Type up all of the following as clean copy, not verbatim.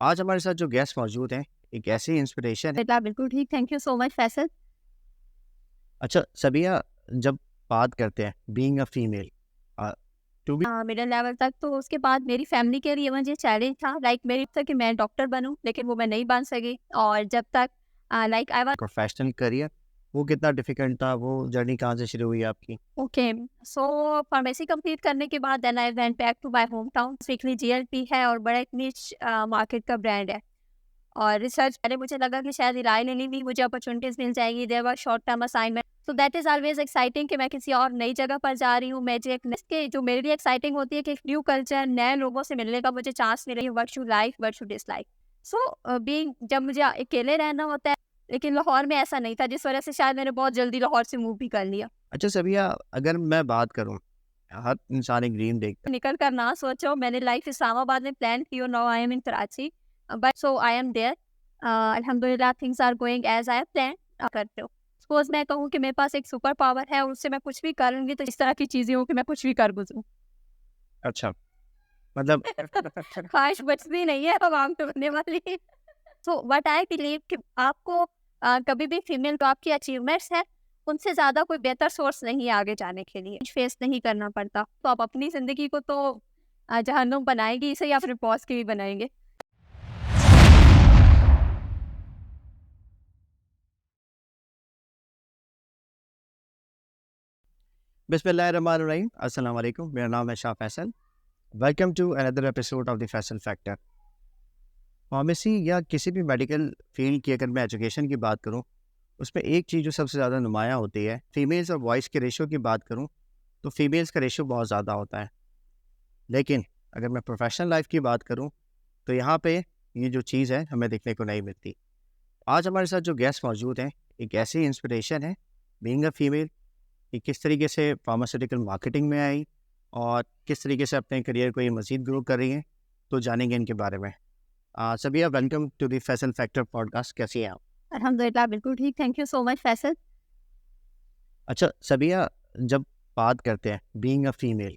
आज हमारे साथ जो गेस्ट मौजूद हैं, एक ऐसी इंस्पिरेशन है। बेटा बिल्कुल ठीक। Thank you so much Faisal. अच्छा सबिया, जब बात करते हैं being a female, to be middle level तक तो उसके बाद मेरी फैमिली के लिए मुझे चैलेंज था लाइक मेरी था कि मैं डॉक्टर बनूं, लेकिन वो मैं नहीं बन सकी। और जब तक like I was professional career, वो कितना डिफिकल्ट था? वो जर्नी कहाँ से शुरू हुई आपकी? ओके। सो फार्मेसी कंप्लीट करने के बाद then I went back to my home town. स्वीकली जीएलपी है और बड़ा एक निच मार्केट का ब्रांड है। और रिसर्च पहले मुझे लगा कि शायद इलाय लेनी भी मुझे अपॉर्चुनिटीज मिल जाएगी। There were short term assignment, so that is always exciting कि मैं किसी और नई जगह पर जा रही हूँ। मैं जो एक के जो मेरे लिए एक्साइटिंग होती है कि एक न्यू कल्चर, नए लोगों से मिलने का मुझे चांस मिले। What should like, what should dislike. So being जब मुझे अकेले रहना होता है, लेकिन लाहौर में ऐसा नहीं था, जिस वजह से शायद मैंने बहुत जल्दी लाहौर से मूव भी कर लिया। अच्छा सबिया, अगर मैं बात करूँ, हर इंसान एक ड्रीम देखता निकल कर ना सोचो, मैंने लाइफ इस्लामाबाद में प्लान की और now I am in Karachi, but so I am there. अल्हम्दुलिल्लाह things are going as I plan. करते हो सपोज मैं कहूँ कि मेरे पास एक सुपर पावर है और उससे मैं कुछ भी करूँगी तो इस तरह की चीजें हो कि मैं कुछ भी कर गुजरूँ। है। अच्छा, मतलब ख्वाहिश बचती नहीं है अब आम टूटने वाली। सो व्हाट आई बिलीव कि आपको कभी भी फीमेल तो आपकी अचीवमेंट्स है, उनसे ज़्यादा कोई बेहतर सोर्स नहीं है आगे जाने के लिए। फेस नहीं करना पड़ता, तो आप अपनी ज़िंदगी को तो जहन्नुम बनाएंगे इसे या फिर बॉस की भी बनाएंगे। बिस्मिल्लाहिर्रहमानिर्रहीम, अस्सलाम वालेकुम। मेरा नाम है Shah Faisal. Welcome to another episode of the Faisal factor. Pharmacy या किसी भी मेडिकल फील्ड की अगर मैं एजुकेशन की बात करूँ, उसमें एक चीज़ जो सबसे ज़्यादा नुमायाँ होती है, फीमेल्स और बॉयज़ के रेशो की बात करूँ, तो फीमेल्स का रेशो बहुत ज़्यादा होता है। लेकिन अगर मैं प्रोफेशनल लाइफ की बात करूँ, तो यहाँ पे ये जो चीज़ है हमें देखने को नहीं मिलती। आज हमारे साथ जो गेस्ट मौजूद हैं, एक ऐसी इंस्पिरेशन है बीइंग अ फीमेल, कि किस तरीके से फार्मास्यूटिकल मार्केटिंग में आई और किस तरीके से अपने करियर को ये मज़ीद ग्रो कर रही हैं। तो जानेंगे इनके बारे में। Sabia, welcome to the Faisal factor podcast. कैसी हैं आप? अल्हम्दुलिल्लाह बिल्कुल ठीक। Thank you so much Faisal. अच्छा सबिया, जब बात करते हैं being a female,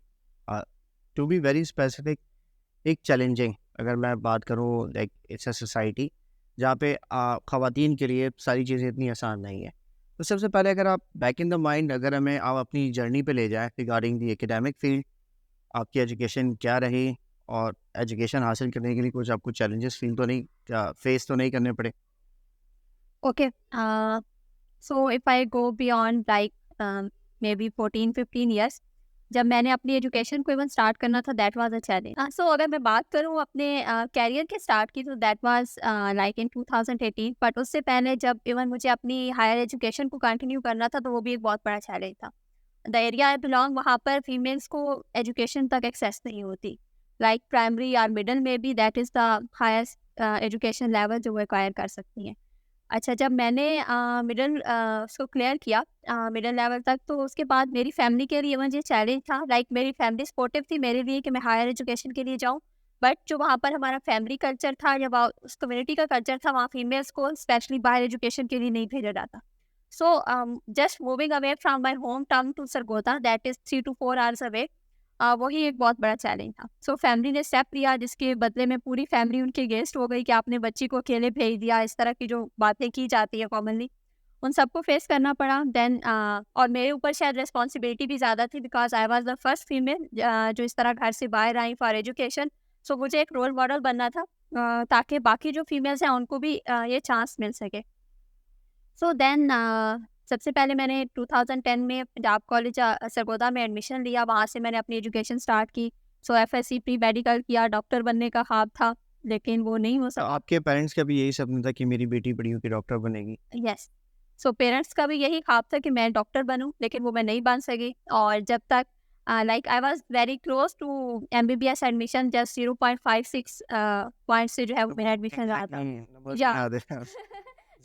to be very specific, एक चैलेंजिंग, अगर मैं बात करूँ, लाइक इट्स अ सोसाइटी जहाँ पे ख़वातीन के लिए सारी चीज़ें इतनी आसान नहीं है। तो सबसे पहले अगर आप बैक इन द माइंड, अगर हमें आप अपनी जर्नी पे ले जाएँ रिगार्डिंग द एकेडमिक फील्ड, आपकी एजुकेशन क्या रही और एजुकेशन हासिल करने के लिए कुछ आपको चैलेंजेस फील तो नहीं, फेस तो नहीं करने पड़े? Okay. So if I go beyond like may be 14-15 years, जब मैंने अपनी एजुकेशन को इवन स्टार्ट करना था, दैट वाज अ चैलेंज। सो अगर मैं बात करूँ अपने कैरियर के स्टार्ट की, तो that was like in 2018। But उससे पहले जब इवन मुझे अपनी हायर एजुकेशन को कंटिन्यू करना था, तो वो भी एक बहुत बड़ा चैलेंज था। द एरिया आई बिलोंग, वहाँ पर फीमेल्स को एजुकेशन तक एक्सेस नहीं होती। लाइक प्राइमरी या मिडिल में भी that is the highest education level जो वो एक्वायर कर सकती हैं। अच्छा, जब मैंने मिडल उसको क्लियर किया मिडल लेवल तक, तो उसके बाद मेरी फैमिली के लिए मुझे चैलेंज था। लाइक मेरी फैमिली सपोर्टिव थी मेरे लिए कि मैं हायर एजुकेशन के लिए जाऊँ। बट जो वहाँ पर हमारा फैमिली कल्चर था या वहाँ उस कम्युनिटी का कल्चर था, वहाँ फीमेल्स को स्पेशली हायर एजुकेशन के लिए नहीं भेजा जाता। So just moving away from my home town to Sargodha, that is 3 to 4 hours away, वही एक बहुत बड़ा चैलेंज था। सो फैमिली ने स्टेप लिया, जिसके बदले में पूरी फैमिली उनके अगेंस्ट हो गई कि आपने बच्ची को अकेले भेज दिया। इस तरह की जो बातें की जाती है कॉमनली, उन सबको फेस करना पड़ा। देन और मेरे ऊपर शायद रिस्पॉन्सिबिलिटी भी ज़्यादा थी, because I was the first female जो इस तरह घर से बाहर आई फॉर एजुकेशन। सो मुझे एक रोल मॉडल बनना था, ताकि बाकी जो फीमेल्स हैं उनको भी ये चांस मिल सके। सो देन सबसे पहले मैंने 2010 में पंजाब कॉलेज सरगोदा में एडमिशन लिया। वहाँ से मैंने अपनी एजुकेशन स्टार्ट की। सो एफएससी प्री मेडिकल किया। डॉक्टर बनने का ख्वाब था, लेकिन वो नहीं हो सका। आपके पेरेंट्स का भी यही सपना था कि मेरी बेटी बड़ी होकर डॉक्टर बनेगी? यस। सो पेरेंट्स का भी यही ख्वाब था कि मैं डॉक्टर बनूं, लेकिन वो मैं नहीं बन सकी। और जब तक like I was very close to MBBS admission, just 0.56 point से जो है वो मेरा एडमिशन रहा था। नंबर या याद है। नंबर याद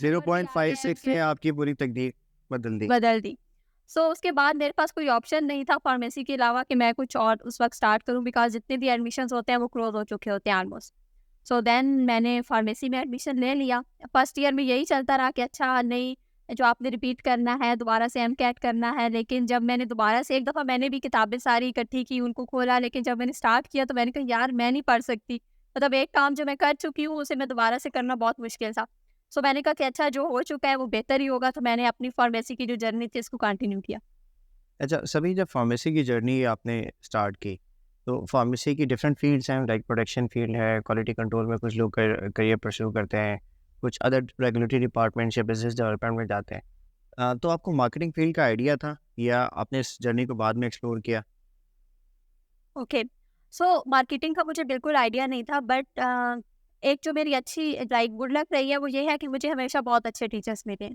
है 0.56 ने आपकी पूरी तकदीर बदल दी। बदल दी। सो उसके बाद मेरे पास कोई ऑप्शन नहीं था फार्मेसी के अलावा कि मैं कुछ और उस वक़्त स्टार्ट करूँ, बिकॉज़ जितने भी एडमिशन्स होते हैं वो क्लोज़ हो चुके होते हैं ऑलमोस्ट। सो देन मैंने फार्मेसी में एडमिशन ले लिया। फर्स्ट ईयर में यही चलता रहा कि अच्छा नहीं, जो आपने रिपीट करना है, दोबारा से एमकेट करना है। लेकिन जब मैंने दोबारा से एक दफ़ा मैंने भी किताबें सारी इकट्ठी की, उनको खोला, लेकिन जब मैंने स्टार्ट किया तो मैंने कहा यार मैं नहीं पढ़ सकती। मतलब एक काम जो मैं कर चुकी हूँ उसे मैं दोबारा से करना बहुत मुश्किल था। सो मैंने कहा कि अच्छा जो हो चुका है वो बेहतर ही होगा, तो मैंने अपनी फार्मेसी की जो जर्नी थी इसको कंटिन्यू किया। अच्छा, सभी जब फार्मेसी की जर्नी आपने स्टार्ट की, तो फार्मेसी की डिफरेंट फील्ड्स हैं, लाइक प्रोडक्शन फील्ड है, क्वालिटी कंट्रोल में कुछ लोग करियर परस्यू करते हैं, कुछ अदर रेगुलेटरी डिपार्टमेंट्स या बिजनेस डेवलपमेंट में जाते हैं। तो आपको मार्केटिंग फील्ड का आइडिया था या आपने इस जर्नी को बाद में एक्सप्लोर किया? ओके, सो मार्केटिंग का मुझे बिल्कुल आइडिया नहीं था, बट एक जो मेरी अच्छी लाइक गुड लक रही है वो ये है कि मुझे हमेशा बहुत अच्छे टीचर्स मिले।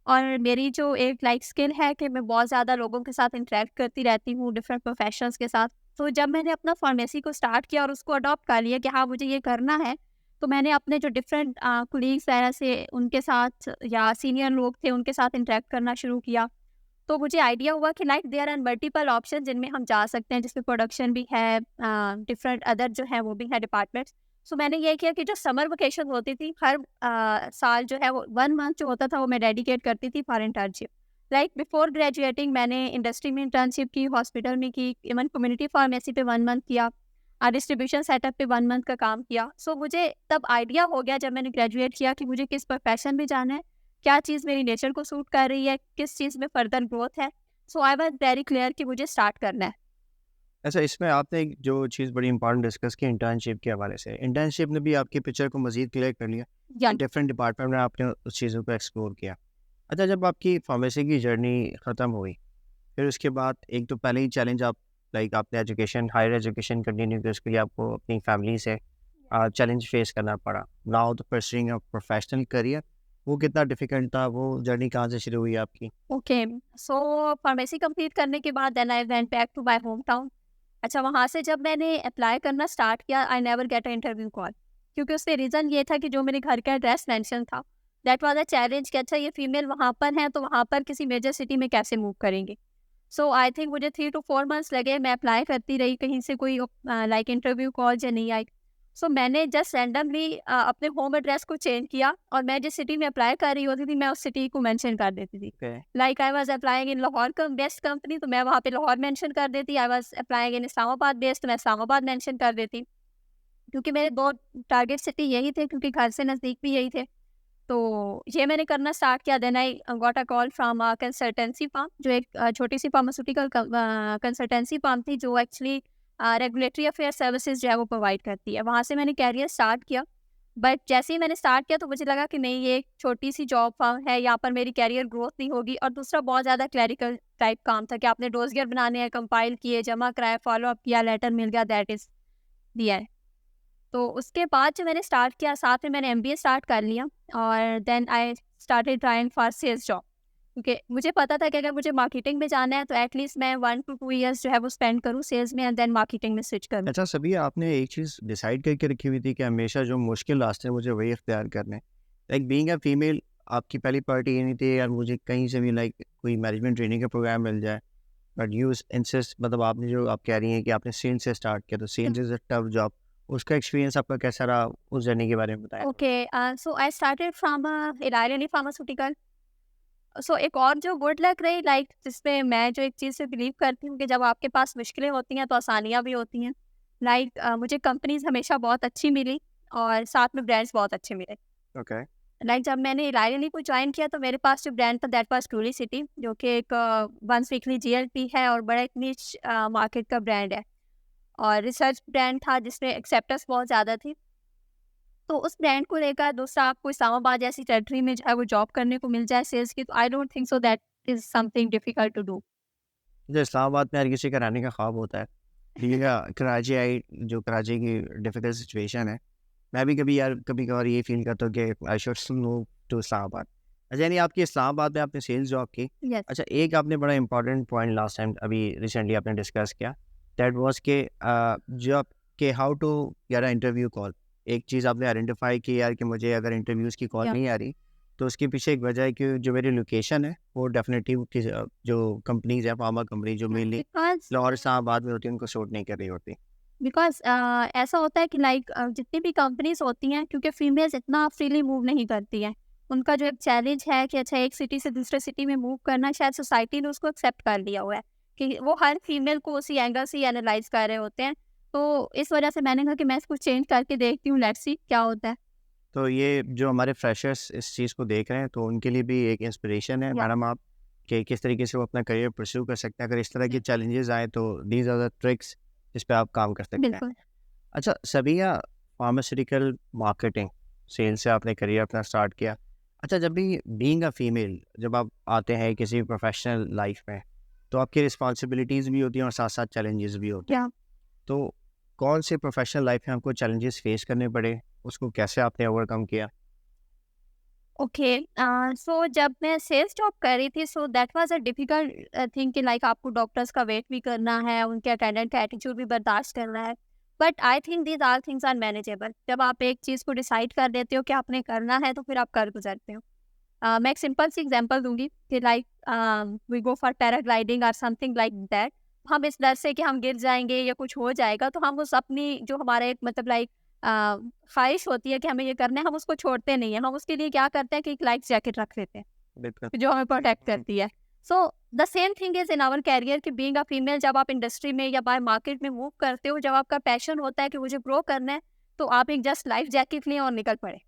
और मेरी जो एक लाइफ स्किल है कि मैं बहुत ज़्यादा लोगों के साथ इंटरेक्ट करती रहती हूँ, डिफरेंट प्रोफेशनल्स के साथ। तो जब मैंने अपना फार्मेसी को स्टार्ट किया और उसको अडॉप्ट कर लिया कि हाँ मुझे ये करना है, तो मैंने अपने जो डिफरेंट कोलीग्स वगैरह से उनके साथ या सीनियर लोग थे उनके साथ इंटरेक्ट करना शुरू किया। तो मुझे आइडिया हुआ कि like there are multiple option जिनमें हम जा सकते हैं, जिसमें प्रोडक्शन भी है, डिफरेंट अदर जो है वो भी है डिपार्टमेंट्स। सो मैंने ये किया कि जो समर वेकेशन होती थी हर साल जो है वो 1 मंथ जो होता था वो मैं डेडिकेट करती थी for internship. Like before graduating मैंने इंडस्ट्री में इंटर्नशिप की, हॉस्पिटल में की, इवन कम्युनिटी फार्मेसी पे 1 मंथ किया, डिस्ट्रीब्यूशन सेटअप पे 1 मंथ का काम किया। सो मुझे तब आइडिया हो गया जब मैंने ग्रेजुएट किया कि मुझे किस प्रोफेशन में जाना है, क्या चीज़ मेरी नेचर को सूट कर रही है, किस चीज़ में फर्दर ग्रोथ है। सो आई वाज़ वेरी क्लियर कि मुझे स्टार्ट करना है। अच्छा, इसमें आपने एक जो चीज़ बड़ी इंपॉर्टेंट डिस्कस की इंटर्नशिप के हवाले से, इंटर्नशिप ने भी आपकी पिक्चर को मज़ीद क्लियर कर लिया या कि डिफरेंट डिपार्टमेंट में आपने उस चीज़ों को एक्सप्लोर किया। अच्छा, जब आपकी फार्मेसी की जर्नी ख़त्म हुई, फिर उसके बाद एक तो पहले ही चैलेंज आप लाइक आपने एजुकेशन हायर एजुकेशन कंटिन्यू की, उसके लिए आपको अपनी फैमिली से चैलेंज फेस करना पड़ा। Now the pursuing a professional career, वो कितना डिफिकल्ट था? वो जर्नी कहाँ से शुरू हुई आपकी? ओके, सो फार्मेसी कंप्लीट करने के बाद then I went back to my home town. अच्छा, वहाँ से जब मैंने अप्लाई करना स्टार्ट किया I never get a interview call, क्योंकि उससे रीज़न ये था कि जो मेरे घर का एड्रेस मेंशन था, दैट वाज़ अ चैलेंज कि अच्छा ये फीमेल वहाँ पर हैं, तो वहाँ पर किसी मेजर सिटी में कैसे मूव करेंगे। सो आई थिंक मुझे 3 टू 4 मंथ्स लगे, मैं अप्लाई करती रही, कहीं से कोई लाइक इंटरव्यू कॉल या नहीं आई। सो मैंने जस्ट रैंडमली अपने होम एड्रेस को चेंज किया और मैं जिस सिटी में अप्लाई कर रही होती थी, मैं उस सिटी को मेंशन कर देती थी। Okay. Like I was applying in Lahore based company, तो मैं वहाँ पे लाहौर मेंशन कर देती। I was applying in Islamabad based, तो मैं इस्लामाबाद मेंशन कर देती। क्योंकि मेरे 2 टारगेट सिटी यही थे, क्योंकि घर से नज़दीक भी यही थे। तो ये मैंने करना स्टार्ट किया। Then I got a call from a consultancy firm, जो एक छोटी-सी फार्मास्यूटिकल कंसल्टेंसी फर्म थी, जो एक्चुअली रेगुलेटरी अफेयर सर्विसेज़ जो है वो प्रोवाइड करती है। वहाँ से मैंने करियर स्टार्ट किया। बट जैसे ही मैंने स्टार्ट किया तो मुझे लगा कि नहीं, ये एक छोटी-सी जॉब फर्म है, यहाँ पर मेरी करियर ग्रोथ नहीं होगी। और दूसरा बहुत ज़्यादा क्लरिकल टाइप काम था कि आपने डोसियर बनाने हैं, कंपाइल किए, जमा कराए, फॉलो अप किया, लेटर मिल गया, दैट इज़ द एंड। तो उसके बाद जो मैंने स्टार्ट किया, साथ में मैंने एमबीए स्टार्ट कर लिया और then I started trying for sales job, क्योंकि मुझे पता था कि अगर मुझे मार्केटिंग में जाना है तो एटलीस्ट मैं 1 टू 2 इयर्स जो है वो स्पेंड करूँ सेल्स में एंड देन मार्केटिंग में स्विच करूँ। अच्छा, सभी आपने एक चीज़ डिसाइड करके रखी हुई थी कि हमेशा जो मुश्किल रास्ते हैं मुझे वही इख्तियार करने हैं। लाइक बीइंग अ फीमेल, आपकी पहली प्रायोरिटी ये नहीं थी यार मुझे कहीं से भी लाइक कोई मैनेजमेंट ट्रेनिंग का प्रोग्राम मिल जाए, बट यू इंसिस्ट, मतलब आपने जो आप कह रही हैं कि आपने सेल्स से स्टार्ट किया, तो sales is a tough job. उसका एक्सपीरियंस आपका कैसा रहा? उस जर्नी के बारे में बताएँ थोड़ा। Okay, so I started from Eli Lilly pharmaceutical. So एक और जो गुड लक रही, लाइक जिसमें मैं जो एक चीज़ से बिलीव करती हूँ कि जब आपके पास मुश्किलें होती हैं तो आसानियाँ भी होती हैं। लाइक मुझे कंपनीज़ हमेशा बहुत अच्छी मिली और साथ में ब्रांड्स बहुत अच्छे मिले। ओके। लाइक जब मैंने इलाय लिली को जॉइन किया तो मेरे पास जो ब्रांड था दैट वाज़ ट्रूली सिटी, जो कि एक वंस वीकली जीएलपी है और बड़ा एक निच मार्केट का ब्रांड है और रिसर्च ब्रांड था जिसमें एक्सेप्टेंस बहुत ज़्यादा थी। तो उस ब्रांड को लेकर दूसरा आपको इस्लामाबाद जैसी टेरिटरी में जो है वो जॉब करने को मिल जाए सेल्स की, तो I don't think so that is something difficult to do. जो इस्लामाबाद में हर किसी का रहने का ख्वाब होता है। ठीक है, कराची आई, जो कराची की डिफ़िकल्ट सिचुएशन है, मैं भी कभी यार कभी-कभार ये फ़ील करता हूँ कि I should move to Islamabad. अच्छा, यानी आपकी इस्लामाबाद में आपने सेल्स जॉब की। यस। अच्छा, एक आपने बड़ा इंपॉर्टेंट पॉइंट लास्ट टाइम अभी रिसेंटली आपने डिस्कस किया, दैट वाज़ कि जॉब के how to get a interview call. एक चीज़ आपने आइडेंटिफ़ाई की यार कि मुझे अगर इंटरव्यूज़ की कॉल या नहीं आ रही, तो उसके पीछे एक वजह है कि जो मेरी लोकेशन है, वो डेफ़िनेटली जो कंपनीज़ हैं, फार्मा कंपनी जो मेनली बिकॉज़ लाहौर इस्लामाबाद में होती है, उनको सूट नहीं कर रही होती। बिकॉज़ ऐसा होता है कि लाइक जितनी भी कंपनीज़ होती हैं, क्योंकि फीमेल्स इतना फ्रीली मूव नहीं करती हैं। उनका जो एक चैलेंज है कि अच्छा एक सिटी से दूसरे सिटी में मूव करना, शायद सोसाइटी ने उसको एक्सेप्ट कर लिया हुआ है कि वो हर फीमेल को उसी एंगल से ही एनालाइज़ कर रहे होते हैं। तो इस वजह से मैंने कहा कि मैं इसको चेंज करके देखती हूँ, लेट्स सी क्या होता है। तो ये जो हमारे फ्रेशर्स इस चीज़ को देख रहे हैं, तो उनके लिए भी एक इंस्पिरेशन है या मैडम आप, कि किस तरीके से वो अपना करियर परस्यू कर सकते हैं। अगर इस तरह के चैलेंजेस आए तो दीज़ आर द ट्रिक्स जिस पे आप काम कर सकते हैं। बिल्कुल। अच्छा सबिया, फार्मास्यूटिकल मार्केटिंग सेल्स से आपने करियर अपना स्टार्ट किया। अच्छा जब भी बीइंग अ फीमेल जब आप आते हैं किसी प्रोफेशनल लाइफ में, तो आपकी रिस्पॉन्सिबिलिटीज़ भी होती हैं और साथ-साथ चैलेंजेस भी होते हैं। या तो कौन से प्रोफेशनल लाइफ में आपको चैलेंजेस फेस करने पड़े? उसको कैसे आपने ओवरकम किया? ओके, सो जब मैं सेल्स जॉब कर रही थी, so that was a difficult thing कि लाइक आपको डॉक्टर्स का वेट भी करना है, उनके अटेंडेंट का एटीट्यूड भी बर्दाश्त करना है। But I think these all things are manageable. जब आप एक चीज़ को डिसाइड कर लेते हो कि आपने करना है, तो फिर आप कर गुज़रते हो। मैं एक सिंपल सी एग्जांपल दूँगी कि like we go for paragliding और समथिंग लाइक दैट। हम इस डर से कि हम गिर जाएँगे या कुछ हो जाएगा, तो हम उस अपनी जो हमारे मतलब लाइक अ, ख्वाहिश होती है कि हमें ये करना है, हम उसको छोड़ते नहीं हैं। हम उसके लिए क्या करते हैं कि एक लाइफ जैकेट रख लेते हैं, बिल्कुल। जो हमें प्रोटेक्ट करती है। So the same thing is in our career कि बीइंग अ फीमेल जब आप इंडस्ट्री में या बाय मार्केट में मूव करते हो, जब आपका पैशन होता है कि मुझे ग्रो करना है, तो आप एक जस्ट लाइफ जैकेट लें और निकल पड़े।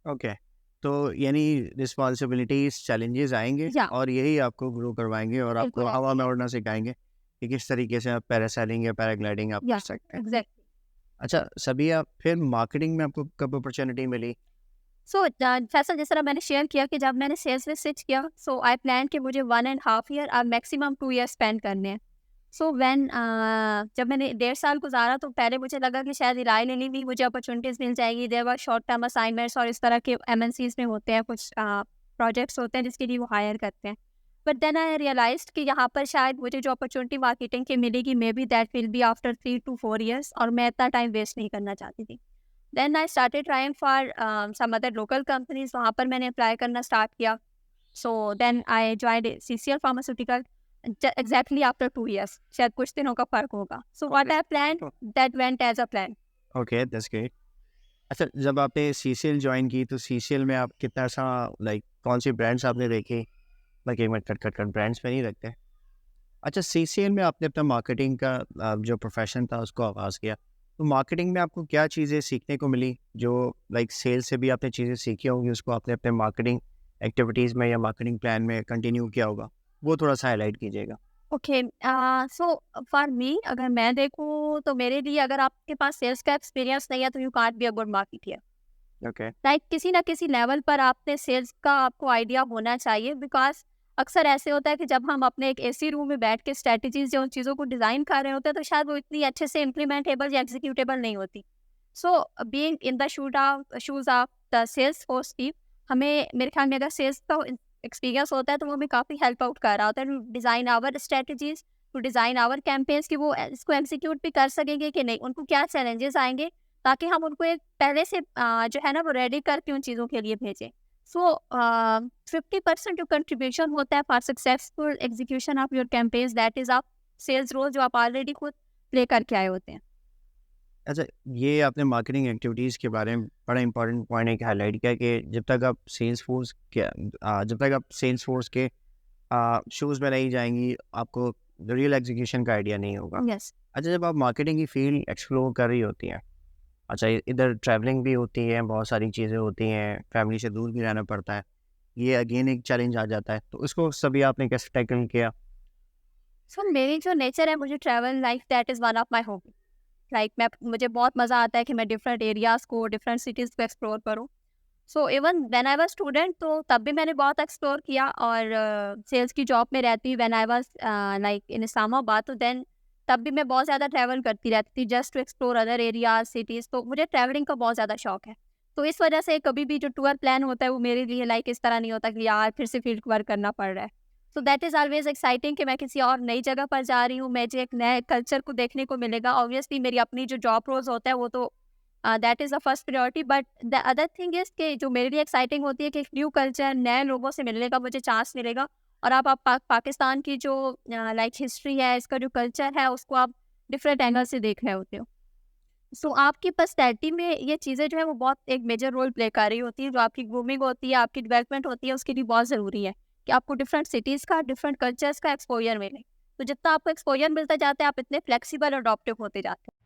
ओके। तो यानी रिस्पॉन्सिबिलिटीज़, चैलेंजेस आएँगे या और यही आपको ग्रो करवाएँगे और आपको बिल्कुल हवा ऐसे ही। में उड़ना सिखाएँगे कि किस तरीके से आप पैरासेलिंग या पैराग्लाइडिंग आप कर या सकते हैं। एग्ज़ैक्टली। अच्छा सबिया, फिर मार्केटिंग में आपको कब अपॉर्च्युनिटी मिली? सो फैसल जिस तरह मैंने शेयर किया कि जब मैंने सेल्स में स्विच किया, सो आई प्लान कि मुझे 1 एंड हाफ ईयर और मैक्सिमम 2 ईयर स्पेंड करने हैं। सो व्हेन जब मैंने 1.5 साल गुज़ारा, तो पहले मुझे लगा कि शायद इलाय लेनी भी मुझे अपॉर्च्युनिटीज़ मिल जाएगी। There were short term assignments और इस तरह के एमएनसीज़ में होते हैं कुछ प्रोजेक्ट्स होते हैं जिसके लिए वो हायर करते हैं। बट देन आई रियलाइज़्ड कि यहाँ पर शायद मुझे जो अपॉर्च्युनिटी मार्केटिंग की मिलेगी, maybe that will be after 3 to 4 years, और मैं इतना टाइम वेस्ट नहीं करना चाहती थी। Then I started trying for some other local companies, वहाँ पर मैंने अप्लाई करना स्टार्ट किया। So then I joined CCL pharmaceutical exactly after 2 years, शायद कुछ दिनों का फ़र्क होगा। So what okay. I planned that went as a plan. Okay, that's great. अच्छा जब आपने सीसीएल जॉइन की तो सीसीएल में आप कितना सा लाइक कौन-सी ब्रांड्स आपने देखी? लाइक एक मिनट कट ब्रांड्स में नहीं रखते। अच्छा सीसीएल में आपने अपना मार्केटिंग का जो प्रोफ़ेशन था उसको आगाज़ किया। तो मार्केटिंग में आपको क्या चीज़ें सीखने को मिली जो लाइक सेल्स से भी आपने चीज़ें सीखी होंगी उसको आपने अपने मार्केटिंग एक्टिविटीज़ में या मार्केटिंग प्लान में कंटिन्यू किया होगा? वो थोड़ा-सा हाइलाइट कीजिएगा। ओके, सो फॉर मी अगर मैं देखूँ तो मेरे लिए अगर आपके पास सेल्स का एक्सपीरियंस नहीं है, तो you can't be a good marketeer. Okay. Like किसी ना किसी लेवल पर आपने सेल्स का आपको आइडिया होना चाहिए, बिकॉज अक्सर ऐसे होता है कि जब हम अपने एक एसी रूम में बैठ के स्ट्रेटजीज या उन चीज़ों को डिज़ाइन कर रहे होते हैं, तो शायद वो इतनी अच्छे से इम्प्लीमेंटेबल या एग्जीक्यूटेबल नहीं होती। So being in the shoes of the sales force team, हमें मेरे ख्याल में अगर सेल्स का एक्सपीरियंस होता है, तो वो हमें काफ़ी हेल्प आउट कर रहा होता है to design our strategies, to design our campaigns कि वो इसको एग्जीक्यूट भी कर सकेंगे कि नहीं, उनको क्या चैलेंजेस आएंगे, ताकि हम उनको एक पहले से जो है ना वो रेडी करके उन चीज़ों के लिए भेजें। सो 50% जो कंट्रीब्यूशन होता है for successful execution of your campaigns, that is of sales role जो आप ऑलरेडी खुद प्ले करके आए होते हैं। अच्छा ये आपने मार्केटिंग एक्टिविटीज़ के बारे में बड़ा इंपॉर्टेंट पॉइंट एक हाइलाइट किया कि जब तक आप सेल्स फोर्स के शूज़ में नहीं जाएँगी, आपको रियल एग्जीक्यूशन का आइडिया नहीं होगा। यस। अच्छा जब आप मार्केटिंग की फील्ड एक्सप्लोर कर रही होती हैं, अच्छा इधर ट्रैवलिंग भी होती है, बहुत सारी चीज़ें होती हैं, फैमिली से दूर भी रहना पड़ता है। ये अगेन एक चैलेंज आ जाता है, तो इसको सभी आपने कैसे टैकल किया? सो मेरी जो नेचर है, मुझे travel life that is one of my hobby. Like मैं मुझे बहुत मज़ा आता है कि मैं डिफरेंट एरियाज़ को, डिफरेंट सिटीज़ को एक्सप्लोर करूँ। So even when I was student, तो तब भी मैंने बहुत एक्सप्लोर किया, और सेल्स की जॉब में रहती when I was like in Islamabad, तो देन तब भी मैं बहुत ज़्यादा ट्रैवल करती रहती थी just to explore other areas, cities. तो मुझे ट्रैवलिंग का बहुत ज़्यादा शौक है। तो इस वजह से कभी भी जो टूर प्लान होता है, वो मेरे लिए लाइक इस तरह नहीं होता कि यार फिर से फील्ड वर्क करना पड़ रहा है। सो दैट इज़ ऑलवेज़ एक्साइटिंग कि मैं किसी और नई जगह पर जा रही हूँ, मुझे एक नए कल्चर को देखने को मिलेगा। ऑब्वियसली मेरी अपनी जो जॉब रोल्स होता है, वो तो that is the first priority, but the other thing is कि जो मेरे लिए एक्साइटिंग होती है कि न्यू कल्चर, नए लोगों से मिलने का मुझे चांस मिलेगा, और आप पाकिस्तान की जो लाइक हिस्ट्री है, इसका जो कल्चर है, उसको आप डिफरेंट एंगल से देख रहे होते हो। सो आपकी पर्सनैलिटी में ये चीज़ें जो है वो बहुत एक मेजर रोल प्ले कर रही होती है। जो आपकी ग्रूमिंग होती है, आपकी डेवलपमेंट होती है, उसके लिए बहुत ज़रूरी है कि आपको डिफरेंट सिटीज़ का, डिफरेंट कल्चर्स का एक्सपोज़र मिले। तो जितना आपको एक्सपोज़र मिलता जाता है, आप इतने फ्लेक्सिबल और अडॉप्टिव होते जाते हैं।